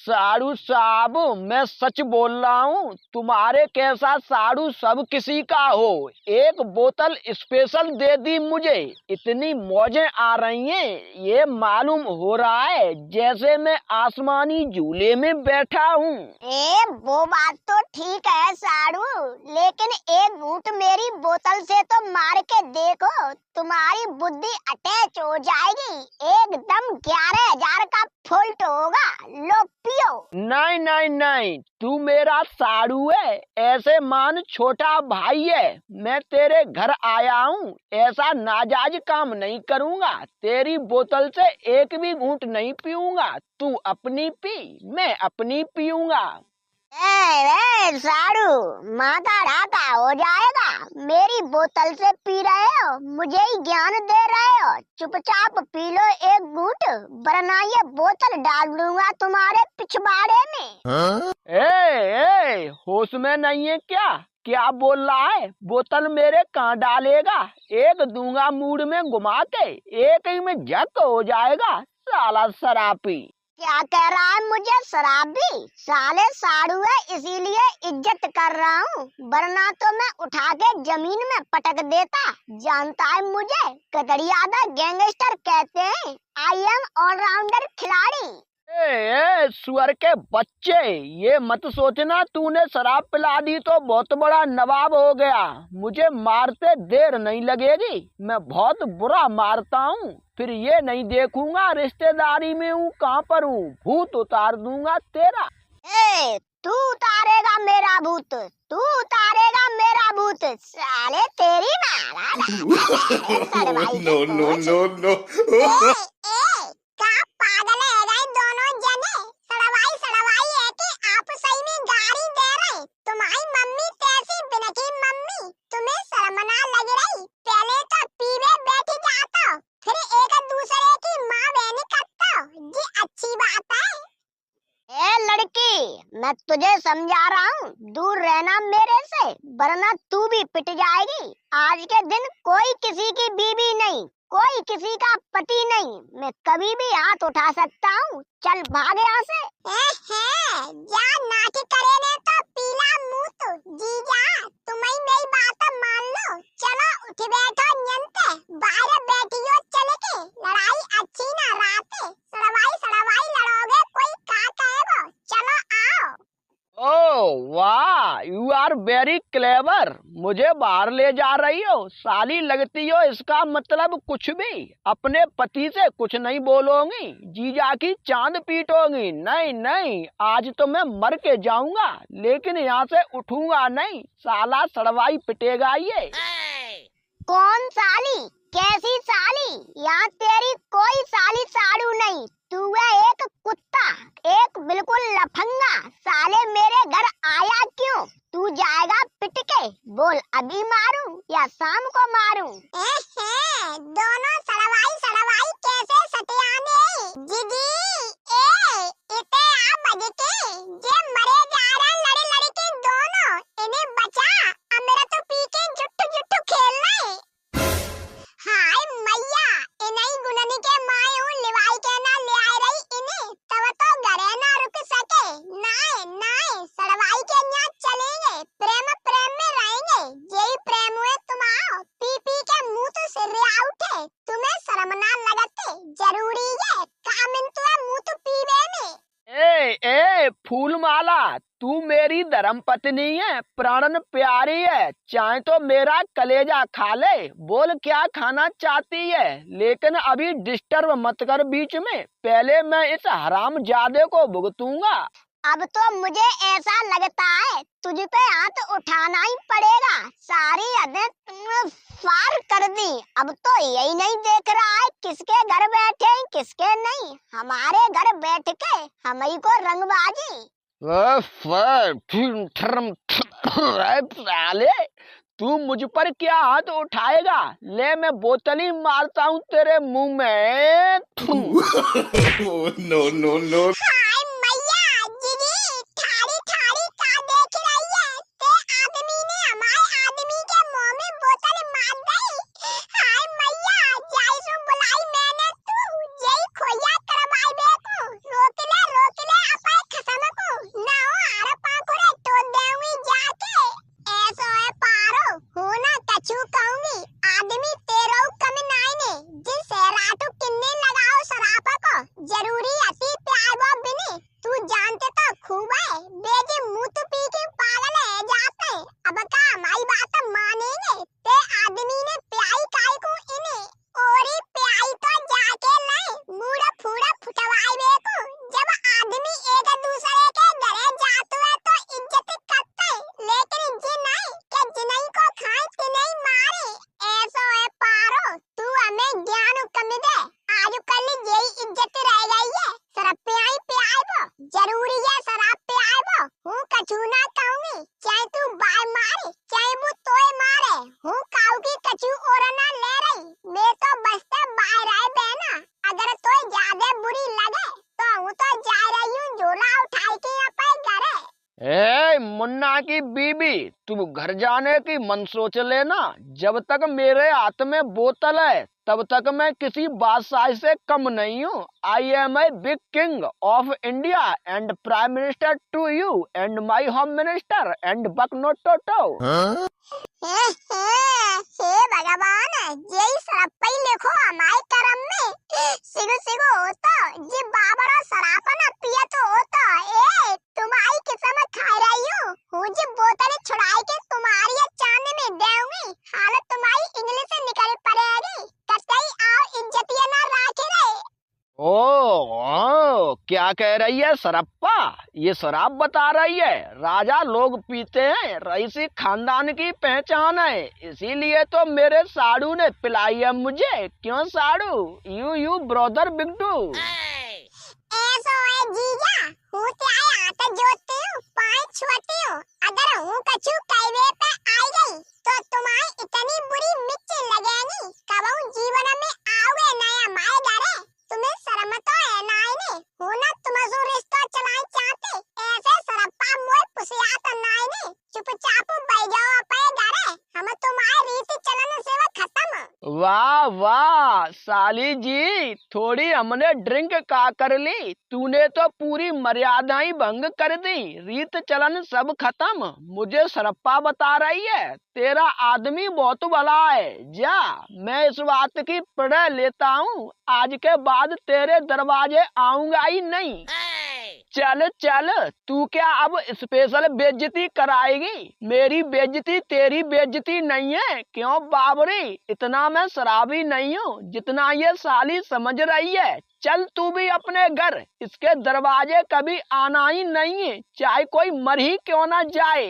साड़ू साहब, मैं सच बोल रहा हूँ, तुम्हारे कैसा साड़ू सब किसी का हो। एक बोतल स्पेशल दे दी मुझे। इतनी मौजें आ रही हैं, ये मालूम हो रहा है जैसे मैं आसमानी झूले में बैठा हूँ। वो बात तो ठीक है साड़ू, लेकिन एक घूंट मेरी बोतल से तो मार के देखो, तुम्हारी बुद्धि अटैच हो जाएगी। एकदम 11,000 का फुल्ट होगा। लो पियो। नहीं नहीं नहीं, तू मेरा साड़ू है, ऐसे मान छोटा भाई है। मैं तेरे घर आया हूँ, ऐसा नाजायज काम नहीं करूँगा। तेरी बोतल से एक भी घूंट नहीं पीऊंगा। तू अपनी पी, मैं अपनी पीऊंगा। साड़ू, माथा ढाका हो जाएगा। मेरी बोतल से पी रहे हो, मुझे ही ज्ञान दे रहे हो। चुपचाप पी लो एक घूंट, वरना ये बोतल डाल दूंगा तुम्हारे पिछवाड़े में। ए, होश में नहीं है क्या? क्या बोल रहा है? बोतल मेरे कहाँ डालेगा? एक दूंगा मूड में घुमा के, एक ही में झक हो जाएगा। साला शराबी। क्या कह रहा है मुझे शराबी? साले साड़ू है इसीलिए इज्जत कर रहा हूँ, वरना तो मैं उठा के जमीन में पटक देता। जानता है मुझे कतरियादा गैंगस्टर कहते हैं। आई एम ऑलराउंडर खिलाड़ी। सुअर के बच्चे, ये मत सोचना तूने शराब पिला दी तो बहुत बड़ा नवाब हो गया। मुझे मारते देर नहीं लगेगी, मैं बहुत बुरा मारता हूँ। फिर ये नहीं देखूंगा रिश्तेदारी में हूँ कहाँ पर हूँ, भूत उतार दूंगा तेरा। तू उतारेगा मेरा भूत, तू उतारेगा मेरा भूत। साले तेरी माँ। No no no no. पागल है गए दोनों जने। सड़वाई है कि आप सही में गाड़ी दे रहे। तुम्हारी मम्मी कैसी बिनकी मम्मी, तुम्हें शर्म ना लग रही? पहले तो पीवे बैठ जाता, फिर एक दूसरे की माँ बहन करता। ये अच्छी बात है? लड़की, मैं तुझे समझा रहा हूँ, दूर रहना मेरे से, वरना तू भी पिट जाएगी। आज के दिन कोई किसी की बीवी नहीं, कोई किसी का पति नहीं। मैं कभी भी हाथ उठा सकता हूँ। चल भाग यहाँ से। जा नाच करे ने तो पीला मुँह जीजा, तुम्हें मेरी बात मान लो। चलो उठ बैठो नियंते, बाहर बैठियो चल के। लड़ाई अच्छी ना राते, सड़वाई लड़ोगे कोई का कहेगा। चलो आओ। ओह वाह, यू आर वेरी क्लेवर। मुझे बाहर ले जा रही हो, साली लगती हो। इसका मतलब कुछ भी अपने पति से कुछ नहीं बोलोगी, जीजा की चांद पीटोगी। नहीं नहीं, आज तो मैं मर के जाऊंगा, लेकिन यहाँ से उठूंगा नहीं। साला सड़वाई पिटेगा ये। कौन साली? कैसी साली? यहाँ तेरी कोई साली साड़ू नहीं। तू है एक कुत्ता, एक बिल्कुल लफंगा। साले मेरे घर आया क्यों? तू जाएगा पिट के। बोल अभी मारूं या शाम को मारूं? दोनों सड़वाई कैसे सटियाने? दीदी इते आ बज के जे मरे जा रहे लड़े के दोनों, इन्हें बचा। अब मेरा तो पी के जुट्टू खेलना है। हाय मैया, इन्हीं गुननी के माए हूँ, लिवाई के ना ले आए रही इन्हें, तब तो घरे ना रुक सके। नाए सड़वाई के यहाँ चलेंगे, प्रेम में रहेंगे। यही प्रेम हुए तुम आओ, पी के मुंह तो सिर उठे। तुम्हें शर्म ना लगते? जरूरी है काम तो है मुंह तो पीवे में। ए फूल माला, तू मेरी धर्म पत्नी है, प्राणन प्यारी है। चाहे तो मेरा कलेजा खा ले। बोल क्या खाना चाहती है, लेकिन अभी डिस्टर्ब मत कर बीच में। पहले मैं इस हरामजादे को भुगतूंगा। अब तो मुझे ऐसा लगता है तुझ पे हाथ उठाना ही पड़ेगा। सारी हदें पार कर दी। अब तो यही नहीं देख रहा है किसके घर बैठे हैं किसके नहीं। हमारे घर बैठ के हम ही को रंगबाजी। साले, तू मुझ पर क्या हाथ उठाएगा? ले मैं बोतल ही मारता हूँ तेरे मुंह में। No no no. हाय मैया, दीदी ठाड़ी का देख रही है? ते आदमी ने हमारे आदमी के मुंह में बोतल मार दी। हाय मैया, जाइसु बुलाई मैंने तू, यही खोया करवाई बेकू। रोक ले अपने जरूरी है शराब पे आए वो हूँ कछु ना कहूंगी चाहे तू बाय मारे चाहे वो तोय मारे हूँ काऊ की कछु और ना ले रही मैं तो बसते बाहर आए बहना अगर तोय ज्यादा बुरी लगे तो हूँ तो जा रही हूँ झोला उठाई के अपने घरे। ए मुन्ना की बीबी, तू घर जाने की मन सोच लेना। जब तक मेरे हाथ में बोतल है तब तक मैं किसी बादशाह से कम नहीं हूँ। I am a big king of India and prime minister to you and my home minister and बक नोट टोटो। हे भगवान यही सरप्पा ही लिखो हमारे करम में सिगु सिगु होता जी बाबर और सरापा ना पिया तो होता ए तुम्हारी किस्मत खा रही हूँ जी बोतल छुड़ाई के तुम्हारी चांद में देऊंगी हालत तुम्हारी इंग्लिश से निकल पड़ेगी कतई आओ इज्जतिया ना राखे रहे। ओ, क्या कह रही है सरप्पा? ये शराब बता रही है राजा लोग पीते हैं, रईसी खानदान की पहचान है, इसीलिए तो मेरे साड़ू ने पिलाई है मुझे। क्यों साड़ू? यू ब्रदर बिगडू। ऐसो है जीजा हूँ त्याए हाथ जोड़ती हूँ पाँव छुआती हूँ अगर हूँ कछु कहवे पे आई गई तो तुम्हारी इतनी बुरी मिर्ची लगेगी कबहू जीवन में आओगे नया माए घरे तुम्हें शर्म तो है ना इन्हें हूँ ना तुम्हारा रिश्ता चलाए चाहते ऐसे सरप्पा मोए पुसिया तो ना इन्हें चुपचाप बैठ जाओ अपने घरे हम तुम्हारी रीति चलन से वो खत्म। वाह वाह साली जी, थोड़ी हमने ड्रिंक का कर ली, तूने तो पूरी मर्यादा ही भंग कर दी। रीत चलन सब खत्म, मुझे सरप्पा बता रही है तेरा आदमी बहुत भला है। जा, मैं इस बात की प्रण लेता हूँ, आज के बाद तेरे दरवाजे आऊंगा ही नहीं। चल चल, तू क्या अब स्पेशल बेइज्जती कराएगी? मेरी बेइज्जती तेरी बेइज्जती नहीं है। क्यों बाबरी, इतना मैं शराबी नहीं हूँ जितना ये साली समझ रही है। चल तू भी अपने घर, इसके दरवाजे कभी आना ही नहीं है, चाहे कोई मर ही क्यों ना जाए।